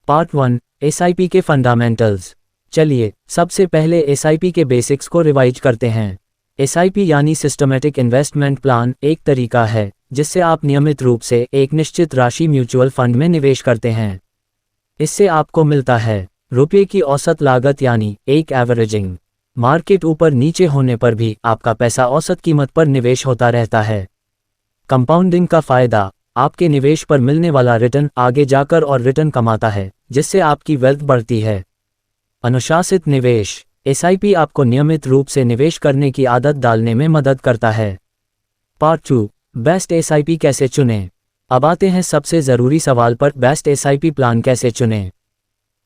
Part 1 SIP के fundamentals. चलिए सबसे पहले एसआईपी के बेसिक्स को रिवाइज करते हैं। एसआईपी यानी सिस्टमैटिक इन्वेस्टमेंट प्लान एक तरीका है जिससे आप नियमित रूप से एक निश्चित राशि म्यूचुअल फंड में निवेश करते हैं। इससे आपको मिलता है रुपये की औसत लागत यानी एक एवरेजिंग। मार्केट ऊपर नीचे होने पर भी आपका पैसा औसत कीमत पर निवेश होता रहता है। कंपाउंडिंग का फायदा, आपके निवेश पर मिलने वाला रिटर्न आगे जाकर और रिटर्न कमाता है जिससे आपकी वेल्थ बढ़ती है। अनुशासित निवेश, एसआईपी आपको नियमित रूप से निवेश करने की आदत डालने में मदद करता है। पार्ट 2 बेस्ट एसआईपी कैसे चुनें। अब आते हैं सबसे ज़रूरी सवाल पर, बेस्ट एसआईपी प्लान कैसे चुनें।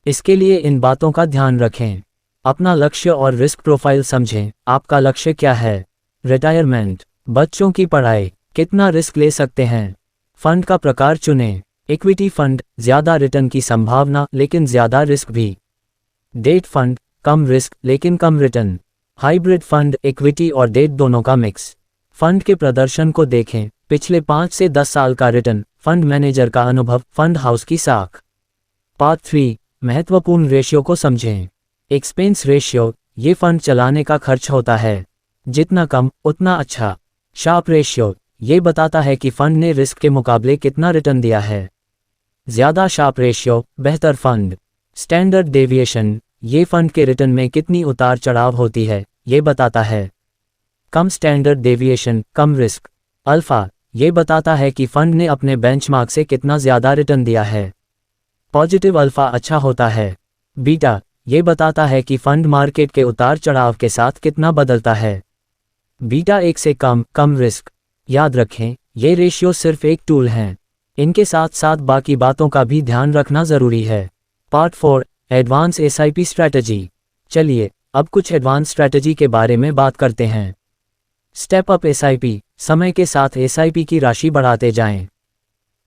इसके लिए इन बातों का ध्यान रखें। अपना लक्ष्य और रिस्क प्रोफाइल समझें। आपका लक्ष्य क्या है? रिटायरमेंट, बच्चों की पढ़ाई, कितना रिस्क ले सकते हैं। फंड का प्रकार चुनें। इक्विटी फंड, ज़्यादा रिटर्न की संभावना लेकिन ज़्यादा रिस्क भी। डेट फंड, कम रिस्क लेकिन कम रिटर्न। हाइब्रिड फंड, इक्विटी और डेट दोनों का मिक्स। फंड के प्रदर्शन को देखें, पिछले 5 से 10 साल का रिटर्न, फंड मैनेजर का अनुभव, फंड हाउस की साख। पार्ट 3 महत्वपूर्ण रेशियो को समझें। एक्सपेंस रेशियो, ये फंड चलाने का खर्च होता है, जितना कम उतना अच्छा। शार्प रेशियो, ये बताता है कि फंड ने रिस्क के मुकाबले कितना रिटर्न दिया है। ज़्यादा शार्प रेशियो बेहतर फंड। स्टैंडर्ड डेविएशन, ये फंड के रिटर्न में कितनी उतार चढ़ाव होती है ये बताता है। कम स्टैंडर्ड डेविएशन कम रिस्क। अल्फा, ये बताता है कि फंड ने अपने बेंचमार्क से कितना ज़्यादा रिटर्न दिया है। पॉजिटिव अल्फा अच्छा होता है। बीटा, ये बताता है कि फंड मार्केट के उतार चढ़ाव के साथ कितना बदलता है। बीटा 1 से कम रिस्क। याद रखें, ये रेशियो सिर्फ एक टूल हैं, इनके साथ साथ बाकी बातों का भी ध्यान रखना ज़रूरी है। Part 4 advance SIP strategy. चलिए अब कुछ एडवांस स्ट्रैटेजी के बारे में बात करते हैं। स्टेप अप एसआईपी, समय के साथ एसआईपी की राशि बढ़ाते जाएं।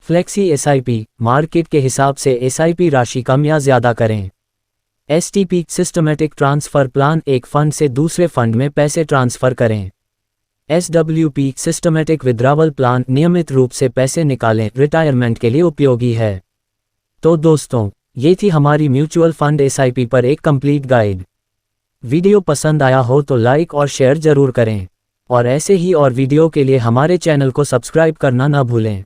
फ्लेक्सी एसआईपी, मार्केट के हिसाब से एसआईपी राशि कम या ज़्यादा करें। एसटीपी, सिस्टमैटिक ट्रांसफ़र प्लान, एक फंड से दूसरे फंड में पैसे ट्रांसफ़र करें। एसडब्ल्यूपी, सिस्टमैटिक विड्रॉवल प्लान, नियमित रूप से पैसे निकालें, रिटायरमेंट के लिए उपयोगी है। तो दोस्तों, ये थी हमारी म्यूचुअल फंड एसआईपी पर एक कंप्लीट गाइड। वीडियो पसंद आया हो तो लाइक और शेयर ज़रूर करें, और ऐसे ही और वीडियो के लिए हमारे चैनल को सब्सक्राइब करना न भूलें।